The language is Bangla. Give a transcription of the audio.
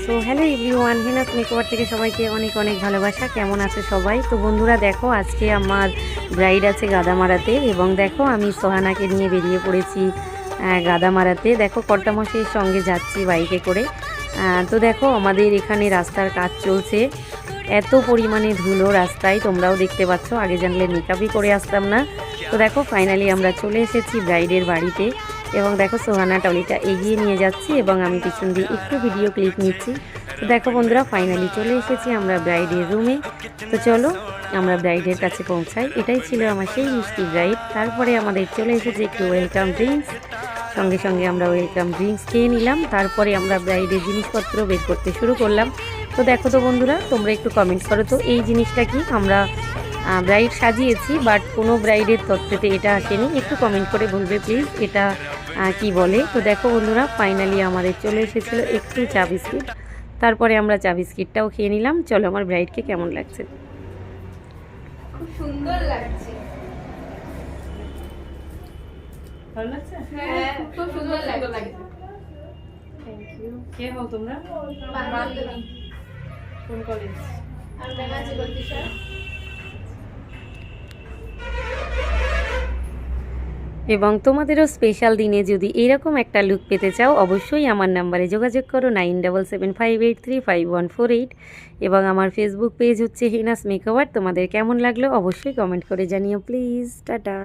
সো হ্যালো এভরিওয়ান, হেনাস মেকওভার থেকে সবাইকে অনেক অনেক ভালোবাসা। কেমন আছে সবাই? তো বন্ধুরা দেখো, আজকে আমার ব্রাইড আছে গাদামারাতে, এবং দেখো আমি সোহানাকে নিয়ে বেরিয়ে পড়েছি গাদামারাতে। দেখো কর্তামশাইয়ের সঙ্গে যাচ্ছি বাইকে করে। তো দেখো আমাদের এখানে রাস্তার কাজ চলছে, এত পরিমাণে ধুলো রাস্তায়, তোমরাও দেখতে পাচ্ছ। আগে জানলে মেকআপই করে আসতাম না। তো দেখো ফাইনালি আমরা চলে এসেছি ব্রাইডের বাড়িতে, এবং দেখো সোহানা টলিটা এগিয়ে নিয়ে যাচ্ছি এবং আমি পিছন দিয়ে একটু ভিডিও ক্লিপ নিচ্ছি। তো দেখো বন্ধুরা ফাইনালি চলে এসেছি আমরা ব্রাইডের রুমে। তো চলো আমরা ব্রাইডের কাছে পৌঁছাই। এটাই ছিল আমার সেই মিষ্টি ব্রাইড। তারপরে আমাদের চলে এসেছে একটু ওয়েলকাম ড্রিঙ্কস, সঙ্গে সঙ্গে আমরা ওয়েলকাম ড্রিঙ্কস খেয়ে নিলাম। তারপরে আমরা ব্রাইডের জিনিসপত্র বের করতে শুরু করলাম। তো দেখো তো বন্ধুরা, তোমরা একটু কমেন্টস করো তো এই জিনিসটা কি। আমরা ব্রাইড সাজিয়েছি, বাট কোনো ব্রাইডের তত্ত্বেতে এটা আসেনি। একটু কমেন্ট করে বলবে প্লিজ এটা কি বলে। তো দেখো বন্ধুরা ফাইনালি আমাদের চলে এসেছিলো একটু চা বিস্কিট। তারপরে আমরা চা বিস্কিটটাও খেয়ে নিলাম। চলো আমার ব্রাইডকে কেমন লাগছে। খুব সুন্দর লাগছে। ভালো লাগছে? হ্যাঁ, খুব সুন্দর লাগছে। Thank you. কে হও তোমরা? বান্ধবী। কোন কলেজ? আর ব্যানার্জি বলতিশার। এবং তোমাদেরও স্পেশাল দিনে যদি এরকম একটা লুক পেতে চাও, অবশ্যই আমার নাম্বারে যোগাযোগ করো 9775835148। এবং আমার ফেসবুক পেজ হচ্ছে হেনাস মেকওভার। তোমাদের কেমন লাগলো অবশ্যই কমেন্ট করে জানিও প্লিজ। টাটা।